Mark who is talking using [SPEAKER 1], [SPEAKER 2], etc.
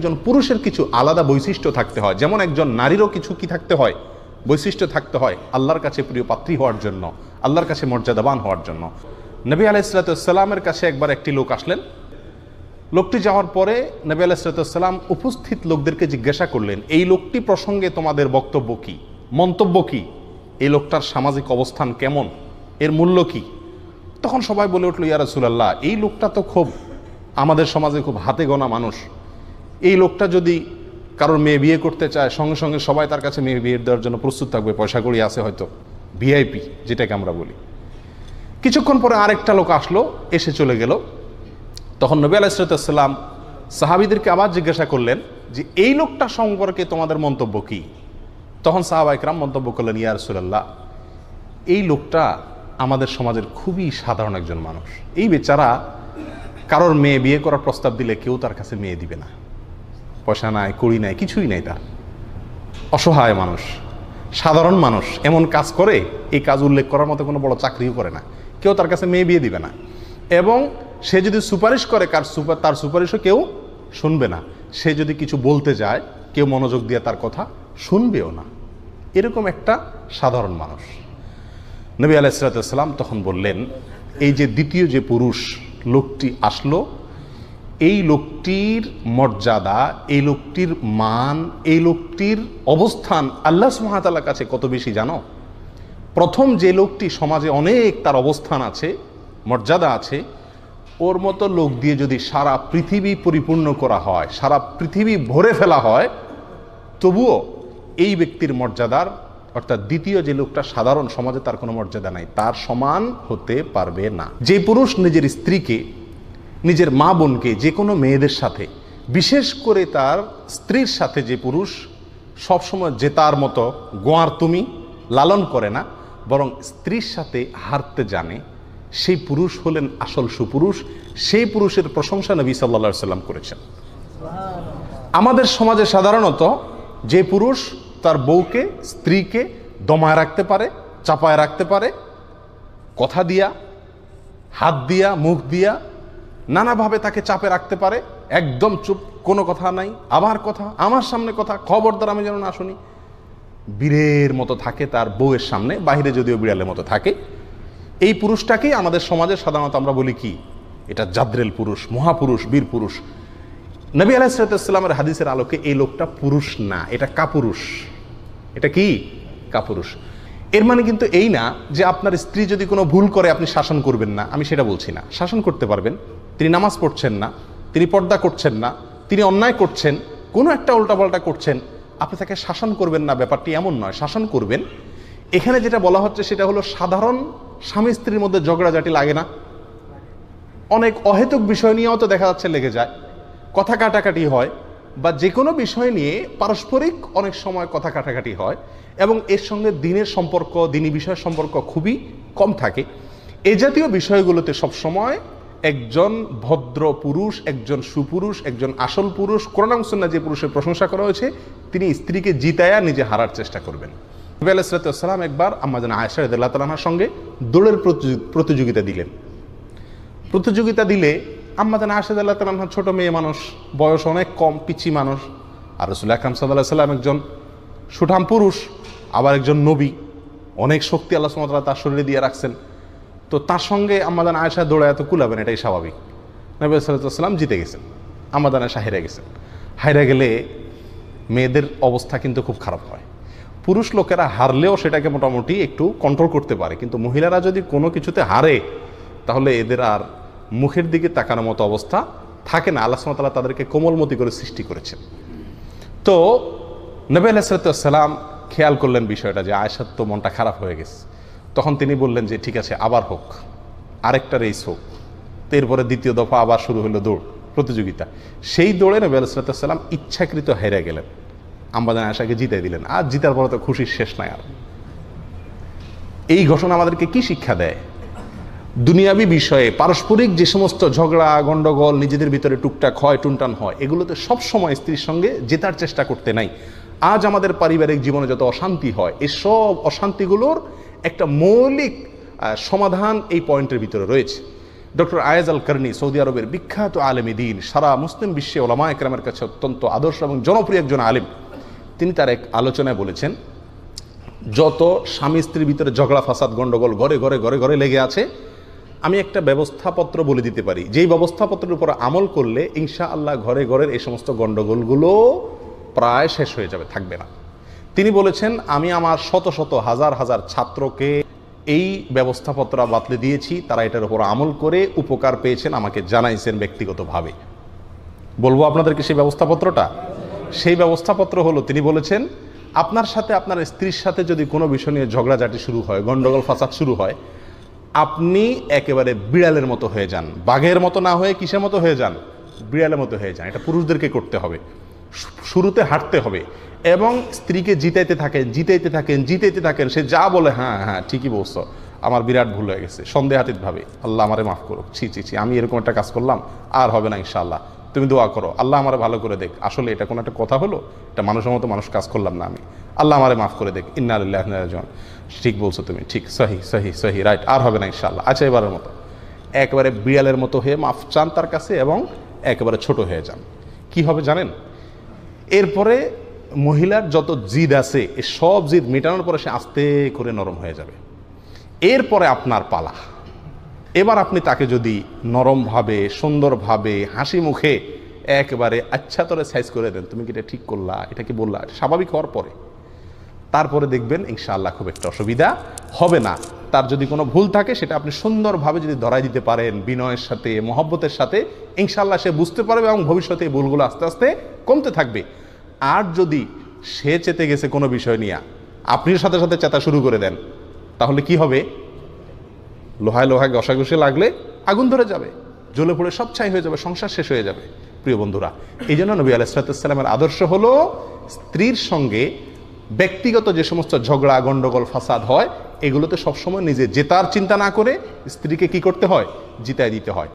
[SPEAKER 1] একজন পুরুষের কিছু আলাদা বৈশিষ্ট্য থাকতে হয়, যেমন একজন নারীরও কিছু কি থাকতে হয়, বৈশিষ্ট্য থাকতে হয় আল্লাহর কাছে প্রিয় পাত্রী হওয়ার জন্য, আল্লাহর কাছে মর্যাদাবান হওয়ার জন্য। নবী আলাইহিসসালামের কাছে একবার একটি লোক আসলেন। লোকটি যাওয়ার পরে নবী আলাইহিসসালাম উপস্থিত লোকদেরকে জিজ্ঞাসা করলেন, এই লোকটি প্রসঙ্গে তোমাদের বক্তব্য কি, মন্তব্য কি, এই লোকটার সামাজিক অবস্থান কেমন, এর মূল্য কি? তখন সবাই বলে উঠল, ইয়া রাসূলুল্লাহ, এই লোকটা তো খুব আমাদের সমাজে খুব হাতে গোনা মানুষ। এই লোকটা যদি কারোর মেয়ে বিয়ে করতে চায়, সঙ্গে সঙ্গে সবাই তার কাছে মেয়ে বিয়ে দেওয়ার জন্য প্রস্তুত থাকবে, পয়সা কড়ি আছে হয়তো, ভিআইপি যেটাকে আমরা বলি। কিছুক্ষণ পরে আরেকটা লোক আসলো, এসে চলে গেল। তখন নবী আলাইহিসসালাম সাহাবীদেরকে আবার জিজ্ঞাসা করলেন যে এই লোকটা সম্পর্কে তোমাদের মন্তব্য কি? তখন সাহাবা ইকরাম মন্তব্য করলেন, ইয়া রাসূলুল্লাহ, এই লোকটা আমাদের সমাজের খুবই সাধারণ একজন মানুষ। এই বেচারা কারোর মেয়ে বিয়ে করার প্রস্তাব দিলে কেউ তার কাছে মেয়ে দিবে না, পয়সা নাই, কড়ি নাই, কিছুই নাই তার, অসহায় মানুষ, সাধারণ মানুষ, এমন কাজ করে এই কাজ উল্লেখ করার মতো কোনো বড় চাকরিও করে না, কেউ তার কাছে মেয়ে বিয়ে দিবে না, এবং সে যদি সুপারিশ করে তার সুপারিশও কেউ শুনবে না, সে যদি কিছু বলতে যায় কেউ মনোযোগ দিয়ে তার কথা শুনবেও না, এরকম একটা সাধারণ মানুষ। নবী আলাইহিসসালাম তখন বললেন, এই যে দ্বিতীয় যে পুরুষ লোকটি আসলো, এই লোকটির মর্যাদা, এই লোকটির মান, এই লোকটির অবস্থান আল্লাহ সুবহানাহু ওয়া তাআলার কাছে কত বেশি জানো? প্রথম যে লোকটি সমাজে অনেক তার অবস্থান আছে, মর্যাদা আছে, ওর মতো লোক দিয়ে যদি সারা পৃথিবী পরিপূর্ণ করা হয়, সারা পৃথিবী ভরে ফেলা হয়, তবুও এই ব্যক্তির মর্যাদার, অর্থাৎ দ্বিতীয় যে লোকটা সাধারণ সমাজে তার কোনো মর্যাদা নাই, তার সমান হতে পারবে না। যে পুরুষ নিজের স্ত্রীকে, নিজের মা বোনকে, যে কোনো মেয়েদের সাথে, বিশেষ করে তার স্ত্রীর সাথে যে পুরুষ সবসময় জেতার মতো গোয়ার তুমি লালন করে না, বরং স্ত্রীর সাথে হারতে জানে, সেই পুরুষ হলেন আসল সুপুরুষ। সেই পুরুষের প্রশংসা নবী সাল্লাল্লাহু আলাইহি ওয়াসাল্লাম করেছেন। আমাদের সমাজে সাধারণত যে পুরুষ তার বউকে, স্ত্রীকে দমায় রাখতে পারে, চাপায় রাখতে পারে, কথা দিয়া, হাত দিয়া, মুখ দিয়া নানাভাবে তাকে চাপে রাখতে পারে, একদম চুপ, কোনো কথা নাই, আবার কথা, আমার সামনে কথা, খবরদার আমি যেন না শুনি, বীরের মতো থাকে তার বউয়ের সামনে, বাহিরে যদিও বিড়ালের মতো থাকে, এই পুরুষটাকেই আমাদের সমাজে সাধারণত আমরা বলি কি, এটা জাদ্রেল পুরুষ, মহাপুরুষ, বীর পুরুষ। নবী আলাইহিসসালামের হাদিসের আলোকে এই লোকটা পুরুষ না, এটা কাপুরুষ। এটা কি? কাপুরুষ। এর মানে কিন্তু এই না যে আপনার স্ত্রী যদি কোনো ভুল করে আপনি শাসন করবেন না, আমি সেটা বলছি না। শাসন করতে পারবেন, তিনি নামাজ পড়ছেন না, তিনি পর্দা করছেন না, তিনি অন্যায় করছেন, কোনো একটা উল্টাপাল্টা করছেন, আপনি তাকে শাসন করবেন না, ব্যাপারটি এমন নয়, শাসন করবেন। এখানে যেটা বলা হচ্ছে সেটা হলো সাধারণ স্বামী স্ত্রীর মধ্যে ঝগড়াঝাটি লাগে না, অনেক অহেতুক বিষয় নিয়েও তো দেখা যাচ্ছে লেগে যায়, কথা কাটাকাটি হয়, বা যে কোনো বিষয় নিয়ে পারস্পরিক অনেক সময় কথা কাটাকাটি হয়, এবং এর সঙ্গে দিনের সম্পর্ক, দিনী বিষয়ের সম্পর্ক খুবই কম থাকে। এই জাতীয় বিষয়গুলোতে সবসময় একজন ভদ্র পুরুষ, একজন সুপুরুষ, একজন আসল পুরুষ, কোরআন এবং সুন্নাহ যে পুরুষের প্রশংসা করা হয়েছে, তিনি স্ত্রীকে জিতায়া নিজে হারার চেষ্টা করবেন। নবী আলাইহিস সালাম একবার আম্মা জান আয়েশা রাদিয়াল্লাহু তাআলা আনহার সঙ্গে দৌড়ের প্রতিযোগিতা দিলেন। প্রতিযোগিতা দিলে আম্মা জান আয়েশা রাদিয়াল্লাহু তাআলা আনহা ছোট মেয়ে মানুষ, বয়স অনেক কম, পিচ্চি মানুষ, আর রাসূল আকরাম সাল্লাল্লাহু আলাইহি সাল্লাম একজন সুঠাম পুরুষ, আবার একজন নবী, অনেক শক্তি আল্লাহ সুবহানাহু ওয়া তাআলা তার শরীরে দিয়ে রাখছেন, তো তার সঙ্গে আম্মা জান আয়েশা দৌড়ায় এত কুলাবেন, এটাই স্বাভাবিক। নবী সাল্লাল্লাহু আলাইহি সাল্লাম জিতে গেছেন, আম্মা জান আয়েশা হেরে গেছেন। হাইরা গেলে মেয়েদের অবস্থা কিন্তু খুব খারাপ হয়। পুরুষ লোকেরা হারলেও সেটাকে মোটামুটি একটু কন্ট্রোল করতে পারে, কিন্তু মহিলারা যদি কোনো কিছুতে হারে তাহলে এদের আর মুখের দিকে তাকানোর মতো অবস্থা থাকে না। আল্লাহ সুবহানাহু ওয়া তাআলা তাদেরকে কোমলমতি করে সৃষ্টি করেছেন। তো নবী আলাইহিস সালাম খেয়াল করলেন বিষয়টা যে আয়েশার তো মনটা খারাপ হয়ে গেছে। তখন তিনি বললেন যে ঠিক আছে, আবার হোক, আরেকটা রেস হোক। তো এরপরে দ্বিতীয় দফা আবার শুরু হলো দৌড় প্রতিযোগিতা। সেই দৌড়ে নবী আলাইহিস সালাম ইচ্ছাকৃত হেরে গেলেন, আম্মা জান আয়েশাকে জিতাই দিলেন। আর জিতার পরে তো খুশির শেষ নাই আর। এই ঘটনা আমাদেরকে কি শিক্ষা দেয়? দুনিয়াবি বিষয়ে পারস্পরিক যে সমস্ত ঝগড়া গন্ডগোল নিজেদের ভিতরে টুকটাক হয়, টুনটান হয়, এগুলোতে সবসময় স্ত্রীর সঙ্গে জেতার চেষ্টা করতে নাই। আজ আমাদের পারিবারিক জীবনে যত অশান্তি হয়, এসব অশান্তিগুলোর একটা মৌলিক সমাধান এই পয়েন্টের ভিতরে রয়েছে। ডক্টর আয়েজ আল কারনি, সৌদি আরবের বিখ্যাত আলেমী দ্বীন, সারা মুসলিম বিশ্বে ওলামায়ে কেরামের কাছে অত্যন্ত আদর্শ এবং জনপ্রিয় একজন আলেম, তিনি তার এক আলোচনায় বলেছেন, যত স্বামী স্ত্রীর ভিতরে ঝগড়া ফাসাদ গন্ডগোল ঘরে ঘরে ঘরে ঘরে লেগে আছে, আমি একটা ব্যবস্থাপত্র বলে দিতে পারি, যেই ব্যবস্থাপত্রের উপর আমল করলে ইনশাআল্লাহ ঘরে ঘরের এই সমস্ত গন্ডগোলগুলো প্রায় শেষ হয়ে যাবে, থাকবে না। তিনি বলেছেন, আমি আমার শত শত হাজার হাজার ছাত্রকে এই ব্যবস্থাপত্র বাতলে দিয়েছি, তারা এটার উপর আমল করে উপকার পেয়েছেন, আমাকে জানাইছেন ব্যক্তিগতভাবে। বলবো আপনাদেরকে সেই ব্যবস্থাপত্রটা। সেই ব্যবস্থাপত্র হলো, তিনি বলেছেন, আপনার সাথে আপনার স্ত্রীর সাথে যদি কোনো বিষয় নিয়ে ঝগড়াঝাটি শুরু হয়, গন্ডগোল ফাসাদ শুরু হয়, আপনি একেবারে বিড়ালের মতো হয়ে যান, বাঘের মতো না হয়ে কিসের মতো হয়ে যান? বিড়ালের মতো হয়ে যান। এটা পুরুষদেরকে করতে হবে, শুরুতে হাঁটতে হবে এবং স্ত্রীকে জিতাইতে থাকেন, জিতাইতে থাকেন, জিতাইতে থাকেন। সে যা বলে, হ্যাঁ হ্যাঁ ঠিকই বলছো, আমার বিরাট ভুল হয়ে গেছে, সন্দেহাতীত ভাবে, আল্লাহ আমারে মাফ করো, ছি ছি ছি, আমি এরকম একটা কাজ করলাম, আর হবে না ইনশাআল্লাহ, তুমি দোয়া করো, আল্লাহ আমারে ভালো করে দেখ, আসলে এটা কোনো একটা কথা হলো, এটা মানুষের মতো মানুষ কাজ করলাম না আমি, আল্লাহ আমারে মাফ করে দেখ, ইন্না লিল্লাহি ওয়া ইন্না ইলাইহি রাজিউন, ঠিক বলছো তুমি, ঠিক, সহি সহি সহি, রাইট, আর হবে না ইনশাআল্লাহ, আচ্ছা এবারের মতো। একেবারে বিড়ালের মতো হয়ে মাফ চান তার কাছে এবং একেবারে ছোট হয়ে যান। কি হবে জানেন? এরপরে মহিলার যত জিদ আছে, এই সব জিদ মেটানোর পরে সে আস্তে করে নরম হয়ে যাবে। এরপরে আপনার পালা। এবার আপনি তাকে যদি নরমভাবে, সুন্দরভাবে, হাসি মুখে একেবারে আচ্ছা তরে সাইজ করে দেন, তুমি কি এটা ঠিক করলা, এটা কি বললা, স্বাভাবিক হওয়ার পরে, তারপরে দেখবেন ইনশাআল্লাহ খুব একটা অসুবিধা হবে না। তার যদি কোনো ভুল থাকে সেটা আপনি সুন্দরভাবে যদি ধরাই দিতে পারেন, বিনয়ের সাথে, মহব্বতের সাথে, ইনশাআল্লাহ সে বুঝতে পারবে এবং ভবিষ্যতে এই ভুলগুলো আস্তে আস্তে কমতে থাকবে। আর যদি সে চেতে গেছে কোনো বিষয় নিয়ে, আপনির সাথে সাথে চেতা শুরু করে দেন, তাহলে কি হবে? লোহায় লোহায় ঘষাঘষি লাগলে আগুন ধরে যাবে, জ্বলে পড়ে সব ছাই হয়ে যাবে, সংসার শেষ হয়ে যাবে। প্রিয় বন্ধুরা, এই জন্য নবী আলাইহিস সালামের আদর্শ হলো স্ত্রীর সঙ্গে ব্যক্তিগত যে সমস্ত ঝগড়া গন্ডগোল ফাসাদ হয়, এগুলোতে সবসময় নিজে জেতার চিন্তা না করে স্ত্রীকে কি করতে হয়? জিতায় দিতে হয়।